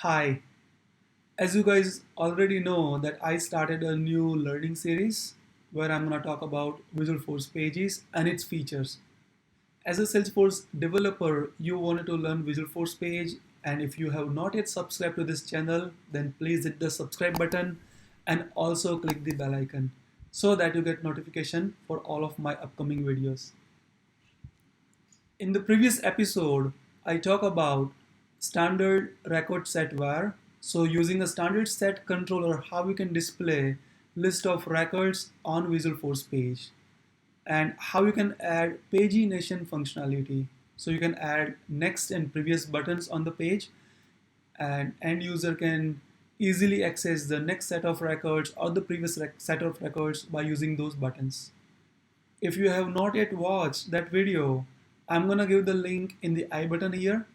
Hi, as you guys already know that I started a new learning series where I'm going to talk about Visualforce pages and its features. As a Salesforce developer, you wanted to learn Visualforce page, and if you have not yet subscribed to this channel, then please hit the subscribe button and also click the bell icon so that you get notification for all of my upcoming videos. In the previous episode, I talk about standard record set var. So using a standard set controller, how we can display list of records on Visualforce page and how you can add pagination functionality. So you can add next and previous buttons on the page and end user can easily access the next set of records or the previous set of records by using those buttons. If you have not yet watched that video, I'm gonna give the link in the I button here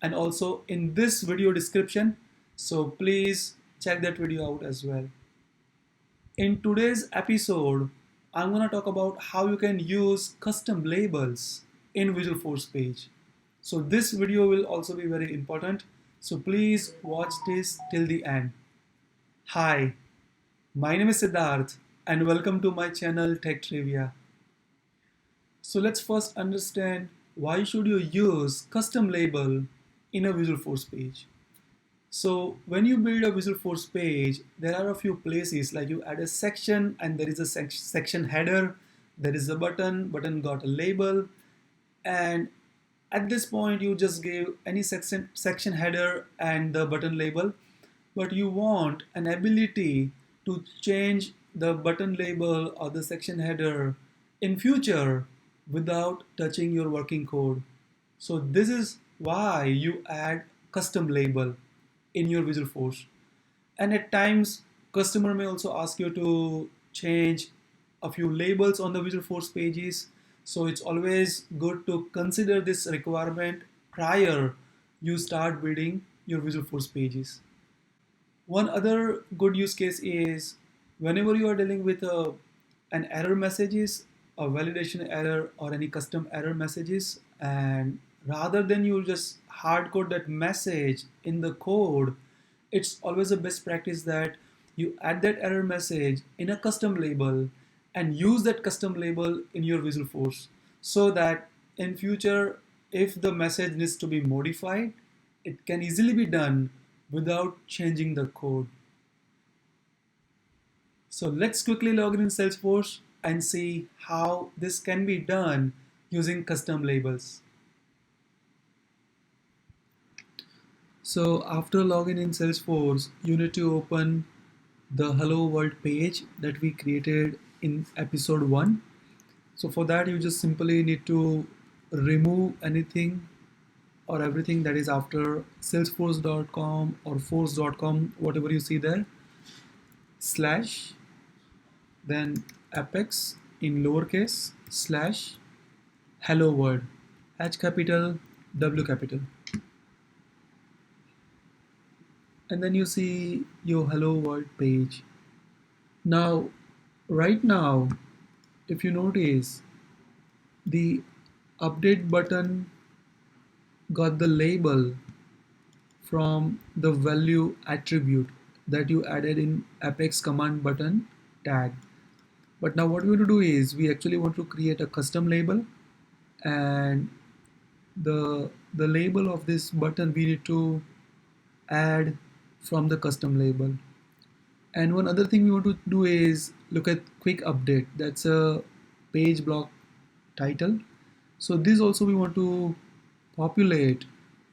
and also in this video description. So please check that video out as well. In today's episode, I'm gonna talk about how you can use custom labels in Visualforce page. So this video will also be very important. So please watch this till the end. Hi, my name is Siddharth and welcome to my channel Tech Trivia. So let's first understand why should you use custom label in a Visualforce page. So when you build a Visualforce page, there are a few places like you add a section and there is a section header, there is a button got a label, and at this point you just give any section header and the button label, but you want an ability to change the button label or the section header in future without touching your working code. So this is why you add custom label in your Visualforce. And at times customer may also ask you to change a few labels on the Visualforce pages. So it's always good to consider this requirement prior you start building your Visualforce pages. One other good use case is whenever you are dealing with an error messages, a validation error or any custom error messages, and rather than you just hard code that message in the code, it's always a best practice that you add that error message in a custom label and use that custom label in your Visualforce so that in future if the message needs to be modified, it can easily be done without changing the code. So let's quickly log in Salesforce and see how this can be done using custom labels. So after logging in Salesforce, you need to open the Hello World page that we created in episode 1. So for that you just simply need to remove anything or everything that is after salesforce.com or force.com, whatever you see there, slash, then apex in lowercase, slash, hello world, H capital, W capital. And then you see your hello world page. Now, right now, if you notice, the update button got the label from the value attribute that you added in apex command button tag. But now what we want to do is we actually want to create a custom label, and the label of this button we need to add from the custom label. And one other thing we want to do is look at quick update. That's a page block title. So this also we want to populate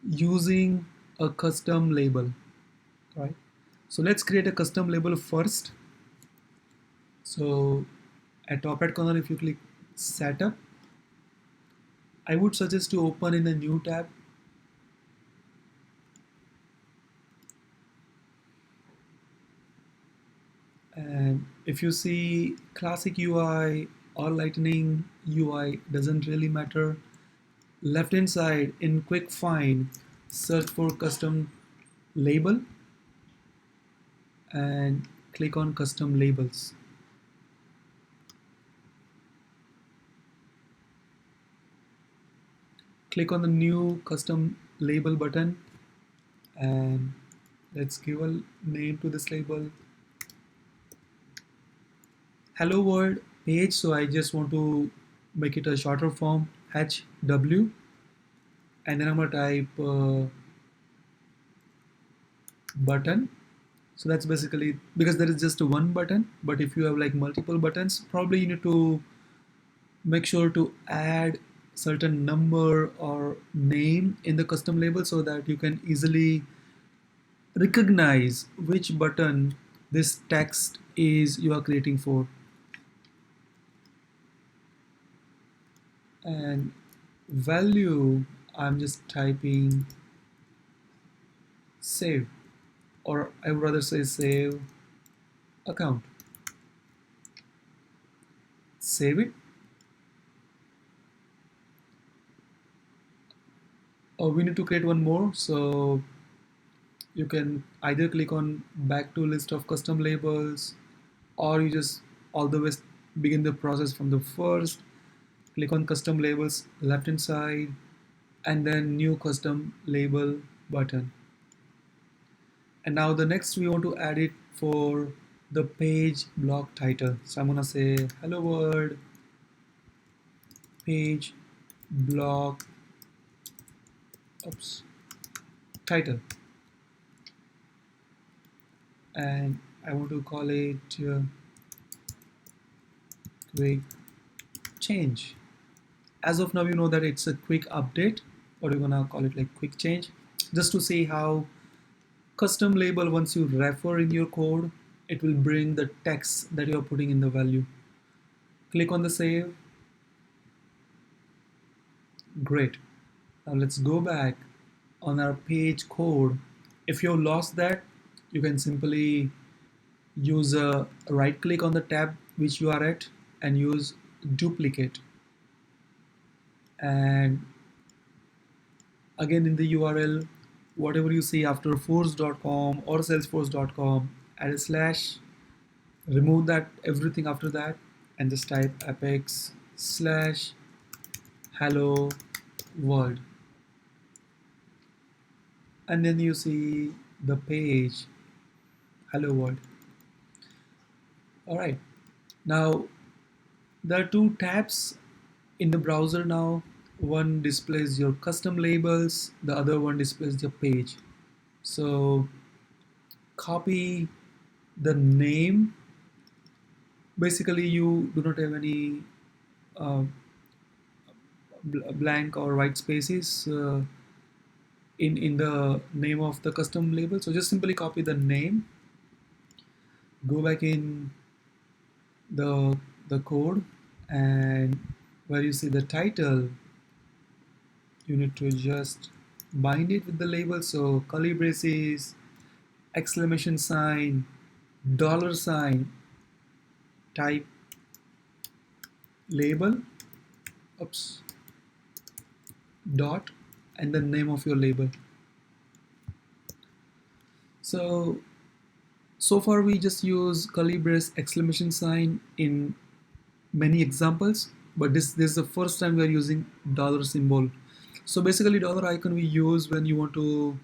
using a custom label, right? So let's create a custom label first. So at top right corner, if you click setup, I would suggest to open in a new tab. And if you see classic UI or lightning UI, doesn't really matter. Left hand side in quick find, search for custom label and click on custom labels. Click on the new custom label button and Let's give a name to this label, hello world page. So I just want to make it a shorter form, HW, and then I'm gonna type button. So that's basically because there is just one button, but if you have like multiple buttons, probably you need to make sure to add certain number or name in the custom label so that you can easily recognize which button this text is you are creating for. And value, I'm just typing save, or I would rather say save account. Save it. We need to create one more, so you can either click on back to list of custom labels, or you just all the way begin the process from the first, click on custom labels left hand side, and then new custom label button. And now the next we want to add it for the page block title. So I'm gonna say hello world page block, oops, title, and I want to call it quick change. As of now, you know that it's a quick update, or you're gonna call it like quick change, just to see how custom label, once you refer in your code, it will bring the text that you're putting in the value. Click on the save. Great. Now let's go back on our page code. If you lost that, you can simply use a right click on the tab which you are at and use duplicate, and again in the URL, whatever you see after force.com or salesforce.com, add a slash, remove that everything after that, and just type apex slash hello world, and then you see the page hello world. All right, now there are two tabs in the browser now. One displays your custom labels, the other one displays your page. So copy the name. Basically you do not have any uh, blank or white spaces in the name of the custom label, so just simply copy the name, go back in the code, and where you see the title, you need to just bind it with the label. So curly braces, exclamation sign, dollar sign, type label, oops, dot, and the name of your label. So far we just use curly brace, exclamation sign in many examples, but this is the first time we are using dollar symbol. So basically dollar icon we use when you want to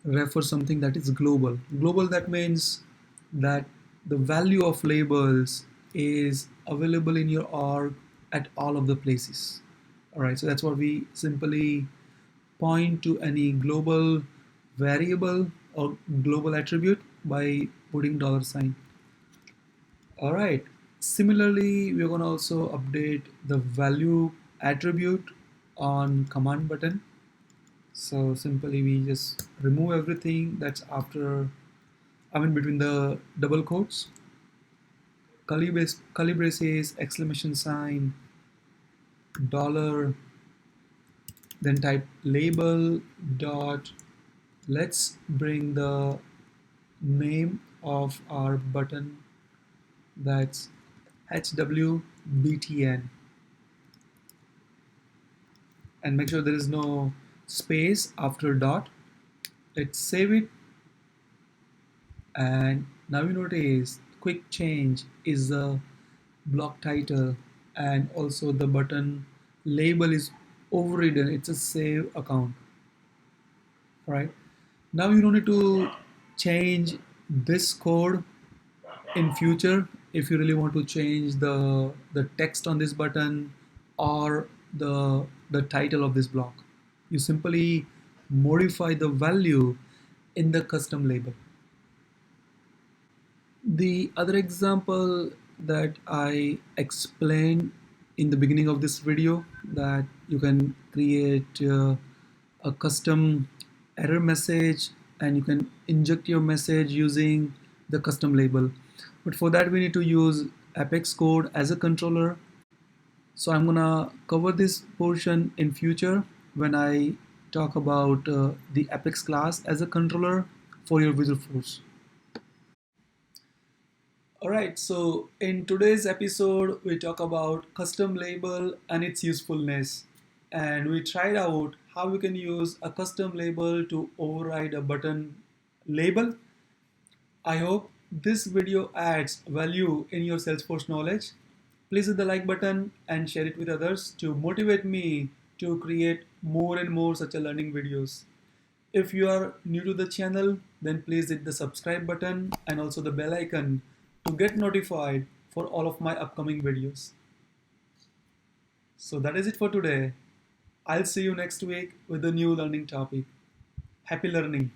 refer something that is global. Global, that means that the value of labels is available in your org at all of the places. All right, so that's what we simply point to any global variable or global attribute by putting dollar sign. All right. Similarly, we're going to also update the value attribute on command button. So simply we just remove everything that's after, I mean between the double quotes, curly braces, exclamation sign, dollar, then type label dot, let's bring the name of our button, that's HWBTN, and make sure there is no space after dot. Let's save it, and now you notice quick change is the block title, and also the button label is overridden, it's a save account. All right, now you don't need to change this code in future. If you really want to change the text on this button or the title of this block, you simply modify the value in the custom label. The other example that I explained in the beginning of this video, that you can create a custom error message and you can inject your message using the custom label. But for that we need to use Apex code as a controller. So I'm gonna cover this portion in future when I talk about the Apex class as a controller for your Visualforce. Alright, so in today's episode, we talk about custom label and its usefulness. And we tried out how you can use a custom label to override a button label. I hope this video adds value in your Salesforce knowledge. Please hit the like button and share it with others to motivate me to create more and more such a learning videos. If you are new to the channel, then please hit the subscribe button and also the bell icon to get notified for all of my upcoming videos. So that is it for today. I'll see you next week with a new learning topic. Happy learning!